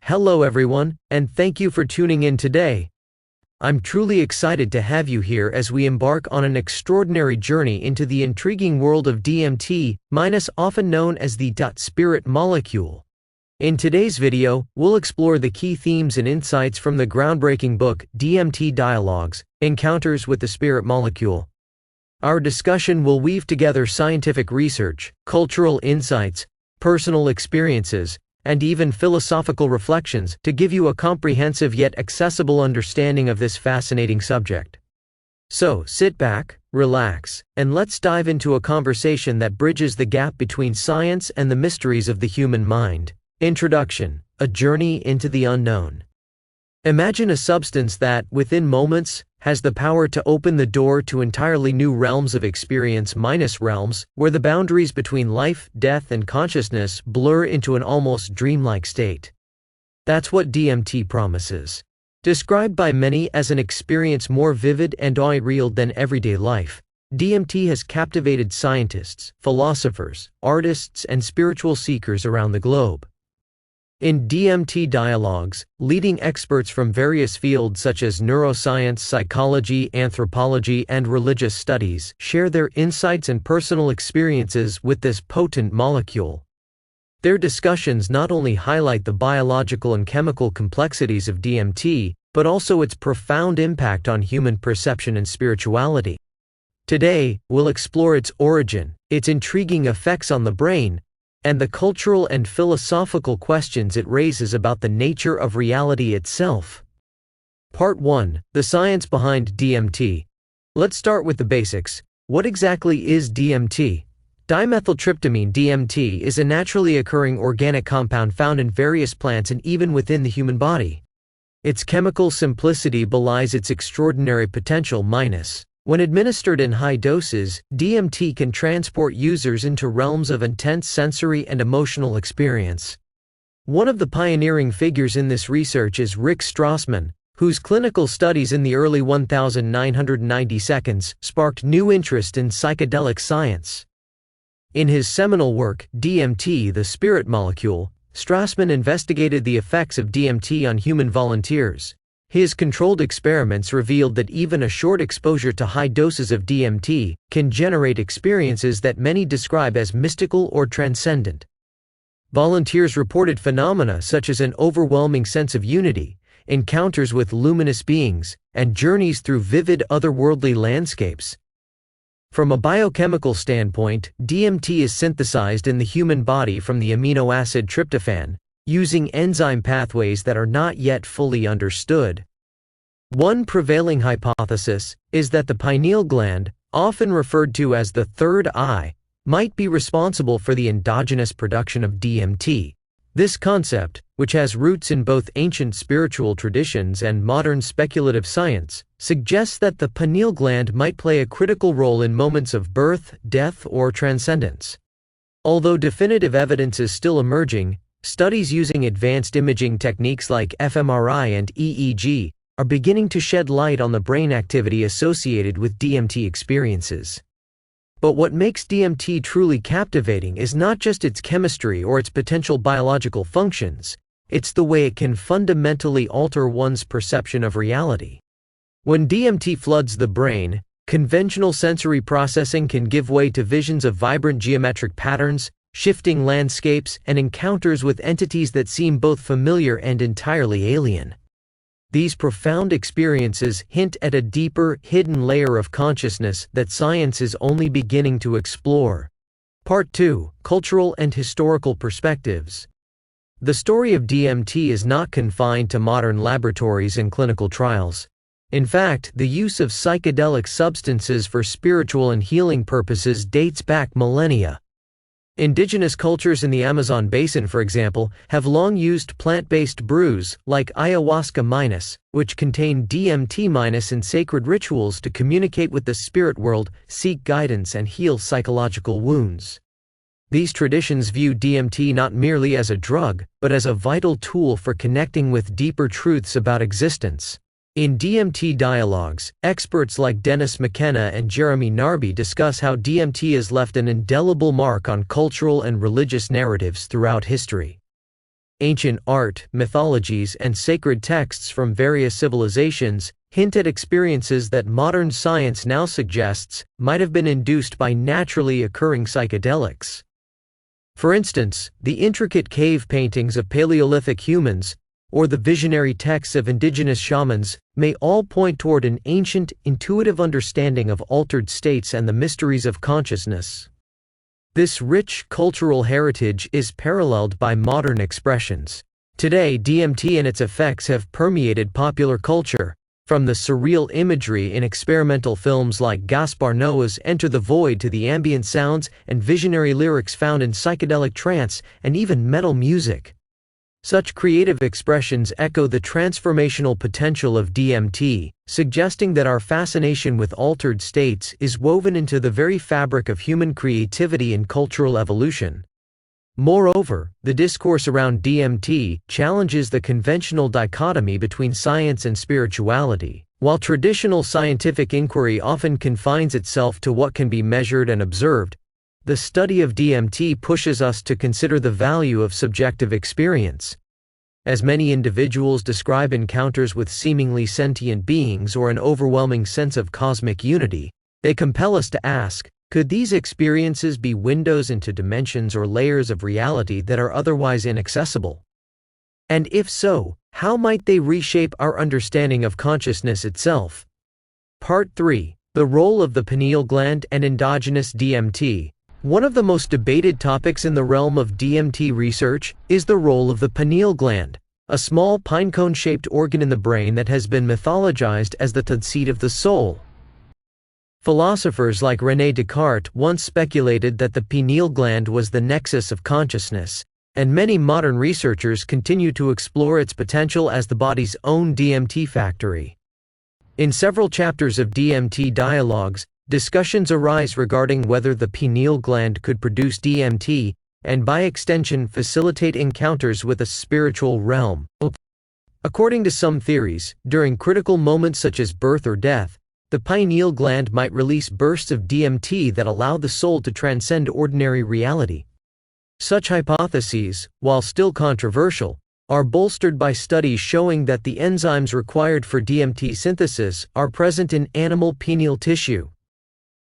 Hello everyone, and thank you for tuning in today. I'm truly excited to have you here as we embark on an extraordinary journey into the intriguing world of DMT, often known as the spirit molecule. In today's video, we'll explore the key themes and insights from the groundbreaking book DMT Dialogues, Encounters with the Spirit Molecule. Our discussion will weave together scientific research, cultural insights, personal experiences, and even philosophical reflections to give you a comprehensive yet accessible understanding of this fascinating subject. So, sit back, relax, and let's dive into a conversation that bridges the gap between science and the mysteries of the human mind. Introduction: A journey into the unknown. Imagine a substance that, within moments, has the power to open the door to entirely new realms of experience, realms where the boundaries between life, death, and consciousness blur into an almost dreamlike state. That's what DMT promises. Described by many as an experience more vivid and unreal than everyday life, DMT has captivated scientists, philosophers, artists, and spiritual seekers around the globe. In DMT Dialogues, leading experts from various fields such as neuroscience, psychology, anthropology, and religious studies share their insights and personal experiences with this potent molecule. Their discussions not only highlight the biological and chemical complexities of DMT, but also its profound impact on human perception and spirituality. Today, we'll explore its origin, its intriguing effects on the brain, and the cultural and philosophical questions it raises about the nature of reality itself. Part 1: The science behind DMT. Let's start with the basics. What exactly is DMT? Dimethyltryptamine (DMT) is a naturally occurring organic compound found in various plants and even within the human body. Its chemical simplicity belies its extraordinary potential. When administered in high doses, DMT can transport users into realms of intense sensory and emotional experience. One of the pioneering figures in this research is Rick Strassman, whose clinical studies in the early 1990 seconds sparked new interest in psychedelic science. In his seminal work, DMT, the Spirit Molecule, Strassman investigated the effects of DMT on human volunteers. His controlled experiments revealed that even a short exposure to high doses of DMT can generate experiences that many describe as mystical or transcendent. Volunteers reported phenomena such as an overwhelming sense of unity, encounters with luminous beings, and journeys through vivid otherworldly landscapes. From a biochemical standpoint, DMT is synthesized in the human body from the amino acid tryptophan, using enzyme pathways that are not yet fully understood. One prevailing hypothesis is that the pineal gland, often referred to as the third eye, might be responsible for the endogenous production of DMT. This concept, which has roots in both ancient spiritual traditions and modern speculative science, suggests that the pineal gland might play a critical role in moments of birth, death, or transcendence. Although definitive evidence is still emerging, studies using advanced imaging techniques like fMRI and EEG are beginning to shed light on the brain activity associated with DMT experiences. But what makes DMT truly captivating is not just its chemistry or its potential biological functions, it's the way it can fundamentally alter one's perception of reality. When DMT floods the brain, conventional sensory processing can give way to visions of vibrant geometric patterns, shifting landscapes, and encounters with entities that seem both familiar and entirely alien. These profound experiences hint at a deeper, hidden layer of consciousness that science is only beginning to explore. Part 2: Cultural and Historical Perspectives. The story of DMT is not confined to modern laboratories and clinical trials. In fact, the use of psychedelic substances for spiritual and healing purposes dates back millennia. Indigenous cultures in the Amazon basin, for example, have long used plant-based brews, like ayahuasca-, which contain DMT- in sacred rituals to communicate with the spirit world, seek guidance, and heal psychological wounds. These traditions view DMT not merely as a drug, but as a vital tool for connecting with deeper truths about existence. In DMT Dialogues, experts like Dennis McKenna and Jeremy Narby discuss how DMT has left an indelible mark on cultural and religious narratives throughout history. Ancient art, mythologies, and sacred texts from various civilizations hint at experiences that modern science now suggests might have been induced by naturally occurring psychedelics. For instance, the intricate cave paintings of Paleolithic humans, or the visionary texts of indigenous shamans, may all point toward an ancient, intuitive understanding of altered states and the mysteries of consciousness. This rich cultural heritage is paralleled by modern expressions. Today, DMT and its effects have permeated popular culture, from the surreal imagery in experimental films like Gaspar Noé's Enter the Void to the ambient sounds and visionary lyrics found in psychedelic trance and even metal music. Such creative expressions echo the transformational potential of DMT, suggesting that our fascination with altered states is woven into the very fabric of human creativity and cultural evolution. Moreover, the discourse around DMT challenges the conventional dichotomy between science and spirituality. While traditional scientific inquiry often confines itself to what can be measured and observed, the study of DMT pushes us to consider the value of subjective experience. As many individuals describe encounters with seemingly sentient beings or an overwhelming sense of cosmic unity, they compel us to ask, could these experiences be windows into dimensions or layers of reality that are otherwise inaccessible? And if so, how might they reshape our understanding of consciousness itself? Part 3. The role of the pineal gland and endogenous DMT. One of the most debated topics in the realm of DMT research is the role of the pineal gland, a small pinecone-shaped organ in the brain that has been mythologized as the third seat of the soul. Philosophers like René Descartes once speculated that the pineal gland was the nexus of consciousness, and many modern researchers continue to explore its potential as the body's own DMT factory. In several chapters of DMT dialogues, discussions arise regarding whether the pineal gland could produce DMT, and by extension facilitate encounters with a spiritual realm. According to some theories, during critical moments such as birth or death, the pineal gland might release bursts of DMT that allow the soul to transcend ordinary reality. Such hypotheses, while still controversial, are bolstered by studies showing that the enzymes required for DMT synthesis are present in animal pineal tissue.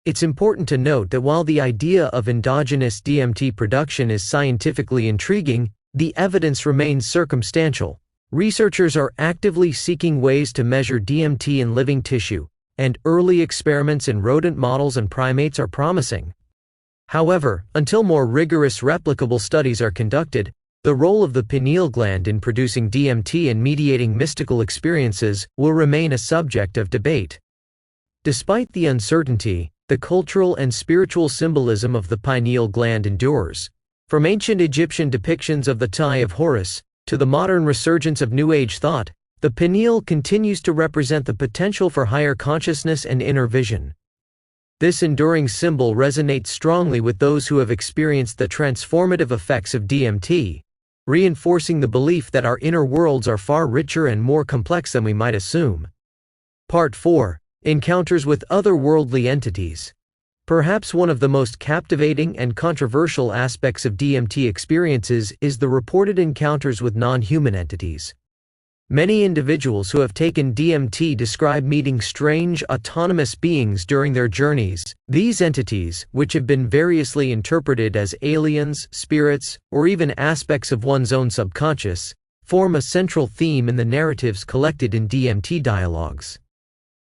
It's important to note that while the idea of endogenous DMT production is scientifically intriguing, the evidence remains circumstantial. Researchers are actively seeking ways to measure DMT in living tissue, and early experiments in rodent models and primates are promising. However, until more rigorous replicable studies are conducted, the role of the pineal gland in producing DMT and mediating mystical experiences will remain a subject of debate. Despite the uncertainty, the cultural and spiritual symbolism of the pineal gland endures. From ancient Egyptian depictions of the Tie of Horus, to the modern resurgence of New Age thought, the pineal continues to represent the potential for higher consciousness and inner vision. This enduring symbol resonates strongly with those who have experienced the transformative effects of DMT, reinforcing the belief that our inner worlds are far richer and more complex than we might assume. Part 4. Encounters with otherworldly entities. Perhaps one of the most captivating and controversial aspects of DMT experiences is the reported encounters with non-human entities. Many individuals who have taken DMT describe meeting strange, autonomous beings during their journeys. These entities, which have been variously interpreted as aliens, spirits, or even aspects of one's own subconscious, form a central theme in the narratives collected in DMT dialogues.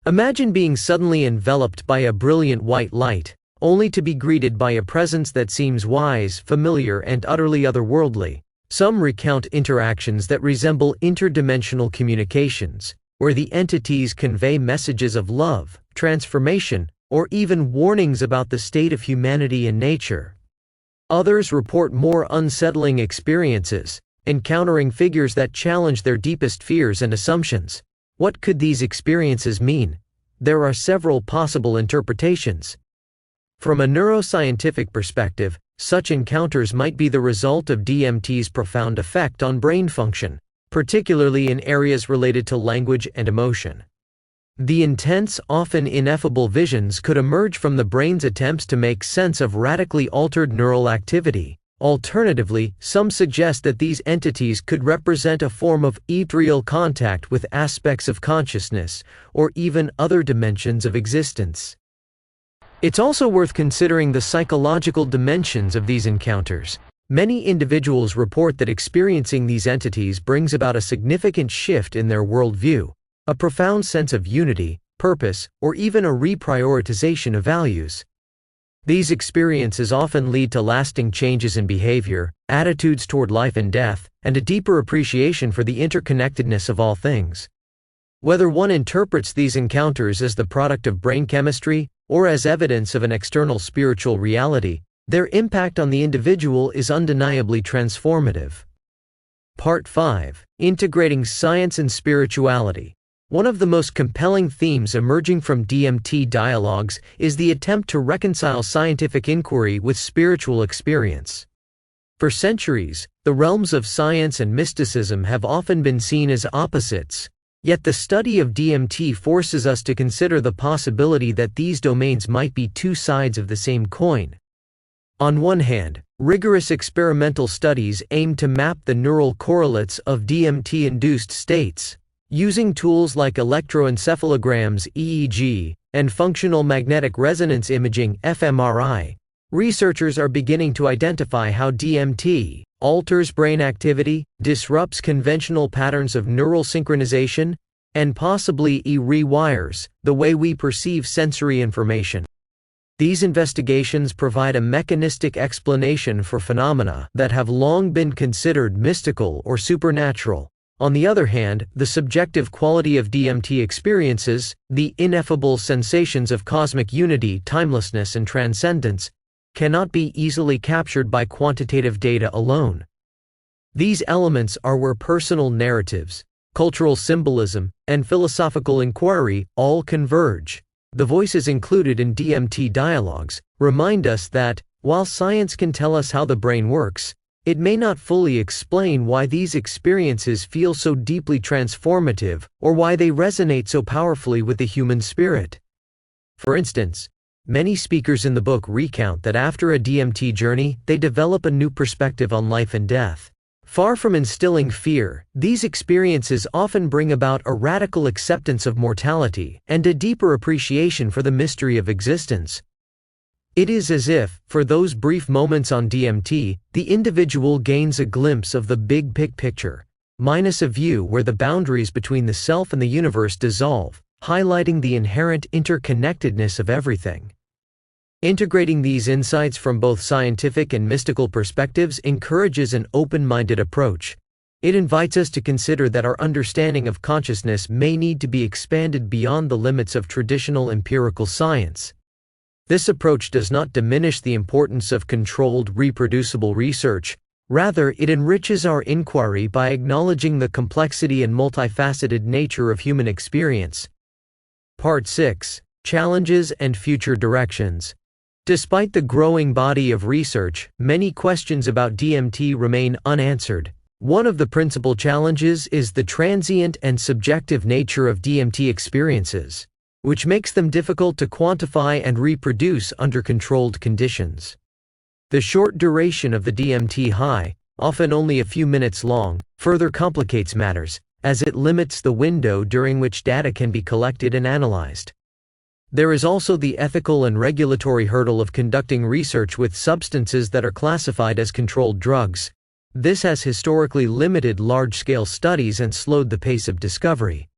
Imagine being suddenly enveloped by a brilliant white light, only to be greeted by a presence that seems wise, familiar, and utterly otherworldly. Some recount interactions that resemble interdimensional communications, where the entities convey messages of love, transformation, or even warnings about the state of humanity and nature. Others report more unsettling experiences, encountering figures that challenge their deepest fears and assumptions. What could these experiences mean? There are several possible interpretations. From a neuroscientific perspective, such encounters might be the result of DMT's profound effect on brain function, particularly in areas related to language and emotion. The intense, often ineffable visions could emerge from the brain's attempts to make sense of radically altered neural activity, Alternatively, some suggest that these entities could represent a form of ethereal contact with aspects of consciousness, or even other dimensions of existence. It's also worth considering the psychological dimensions of these encounters. Many individuals report that experiencing these entities brings about a significant shift in their worldview, a profound sense of unity, purpose, or even a reprioritization of values. These experiences often lead to lasting changes in behavior, attitudes toward life and death, and a deeper appreciation for the interconnectedness of all things. Whether one interprets these encounters as the product of brain chemistry or as evidence of an external spiritual reality, their impact on the individual is undeniably transformative. Part 5. Integrating Science and Spirituality. One of the most compelling themes emerging from DMT dialogues is the attempt to reconcile scientific inquiry with spiritual experience. For centuries, the realms of science and mysticism have often been seen as opposites, yet the study of DMT forces us to consider the possibility that these domains might be two sides of the same coin. On one hand, rigorous experimental studies aim to map the neural correlates of DMT-induced states. Using tools like electroencephalograms (EEG) and functional magnetic resonance imaging (fMRI), researchers are beginning to identify how DMT alters brain activity, disrupts conventional patterns of neural synchronization, and possibly rewires the way we perceive sensory information. These investigations provide a mechanistic explanation for phenomena that have long been considered mystical or supernatural. On the other hand, the subjective quality of DMT experiences, the ineffable sensations of cosmic unity, timelessness, and transcendence, cannot be easily captured by quantitative data alone. These elements are where personal narratives, cultural symbolism, and philosophical inquiry all converge. The voices included in DMT dialogues remind us that, while science can tell us how the brain works, it may not fully explain why these experiences feel so deeply transformative or why they resonate so powerfully with the human spirit. For instance, many speakers in the book recount that after a DMT journey, they develop a new perspective on life and death. Far from instilling fear, these experiences often bring about a radical acceptance of mortality and a deeper appreciation for the mystery of existence. It is as if, for those brief moments on DMT, the individual gains a glimpse of the big picture, minus a view where the boundaries between the self and the universe dissolve, highlighting the inherent interconnectedness of everything. Integrating these insights from both scientific and mystical perspectives encourages an open-minded approach. It invites us to consider that our understanding of consciousness may need to be expanded beyond the limits of traditional empirical science. This approach does not diminish the importance of controlled, reproducible research. Rather, it enriches our inquiry by acknowledging the complexity and multifaceted nature of human experience. Part 6. Challenges and Future Directions. Despite the growing body of research, many questions about DMT remain unanswered. One of the principal challenges is the transient and subjective nature of DMT experiences, which makes them difficult to quantify and reproduce under controlled conditions. The short duration of the DMT high, often only a few minutes long, further complicates matters, as it limits the window during which data can be collected and analyzed. There is also the ethical and regulatory hurdle of conducting research with substances that are classified as controlled drugs. This has historically limited large-scale studies and slowed the pace of discovery.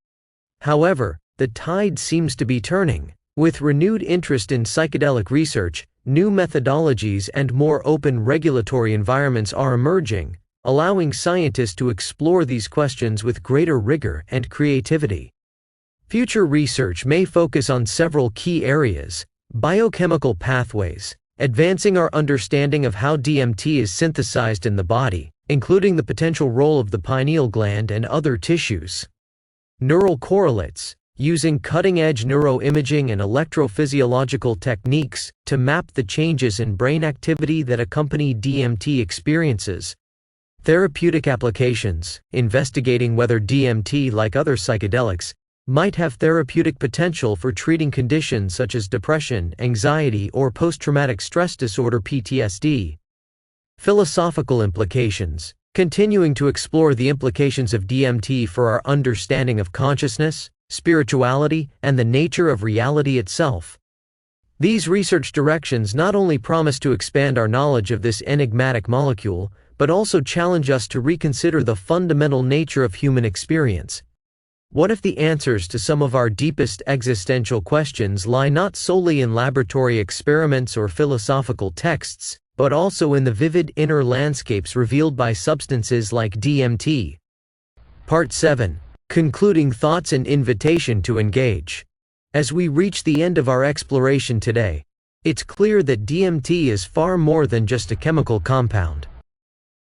However, the tide seems to be turning. With renewed interest in psychedelic research, new methodologies and more open regulatory environments are emerging, allowing scientists to explore these questions with greater rigor and creativity. Future research may focus on several key areas: biochemical pathways, advancing our understanding of how DMT is synthesized in the body, including the potential role of the pineal gland and other tissues; neural correlates, using cutting-edge neuroimaging and electrophysiological techniques to map the changes in brain activity that accompany DMT experiences; therapeutic applications, investigating whether DMT, like other psychedelics, might have therapeutic potential for treating conditions such as depression, anxiety, or post-traumatic stress disorder (PTSD). Philosophical implications. Continuing to explore the implications of DMT for our understanding of consciousness, spirituality, and the nature of reality itself. These research directions not only promise to expand our knowledge of this enigmatic molecule, but also challenge us to reconsider the fundamental nature of human experience. What if the answers to some of our deepest existential questions lie not solely in laboratory experiments or philosophical texts, but also in the vivid inner landscapes revealed by substances like DMT? Part 7. Concluding thoughts and invitation to engage. As we reach the end of our exploration today, it's clear that DMT is far more than just a chemical compound.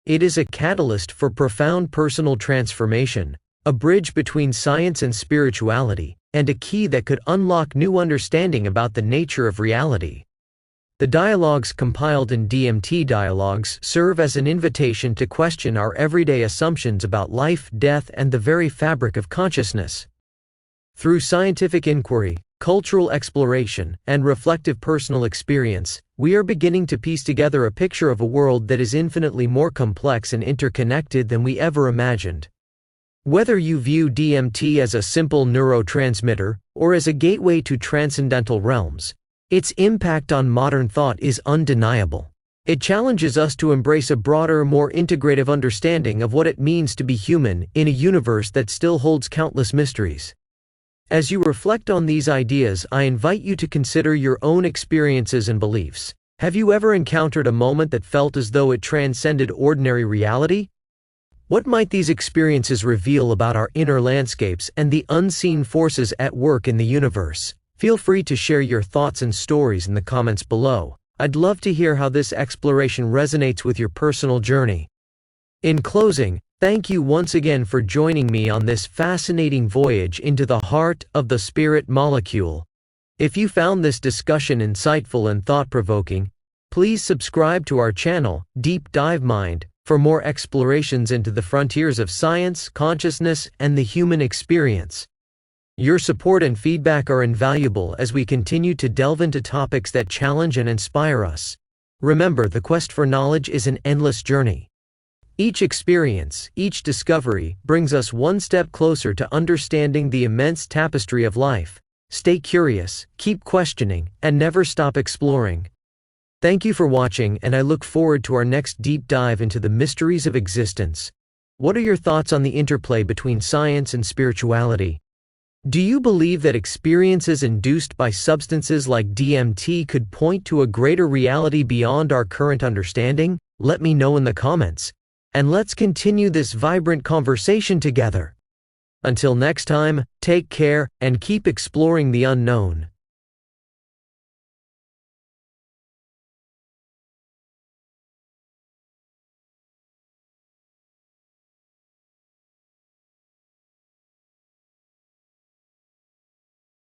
It is a catalyst for profound personal transformation, a bridge between science and spirituality, and a key that could unlock new understanding about the nature of reality. The dialogues compiled in DMT Dialogues serve as an invitation to question our everyday assumptions about life, death, and the very fabric of consciousness. Through scientific inquiry, cultural exploration, and reflective personal experience, we are beginning to piece together a picture of a world that is infinitely more complex and interconnected than we ever imagined. Whether you view DMT as a simple neurotransmitter or as a gateway to transcendental realms, its impact on modern thought is undeniable. It challenges us to embrace a broader, more integrative understanding of what it means to be human in a universe that still holds countless mysteries. As you reflect on these ideas, I invite you to consider your own experiences and beliefs. Have you ever encountered a moment that felt as though it transcended ordinary reality? What might these experiences reveal about our inner landscapes and the unseen forces at work in the universe? Feel free to share your thoughts and stories in the comments below. I'd love to hear how this exploration resonates with your personal journey. In closing, thank you once again for joining me on this fascinating voyage into the heart of the spirit molecule. If you found this discussion insightful and thought-provoking, please subscribe to our channel, DeepDiveMind, for more explorations into the frontiers of science, consciousness, and the human experience. Your support and feedback are invaluable as we continue to delve into topics that challenge and inspire us. Remember, the quest for knowledge is an endless journey. Each experience, each discovery, brings us one step closer to understanding the immense tapestry of life. Stay curious, keep questioning, and never stop exploring. Thank you for watching, and I look forward to our next deep dive into the mysteries of existence. What are your thoughts on the interplay between science and spirituality? Do you believe that experiences induced by substances like DMT could point to a greater reality beyond our current understanding? Let me know in the comments. And let's continue this vibrant conversation together. Until next time, take care and keep exploring the unknown.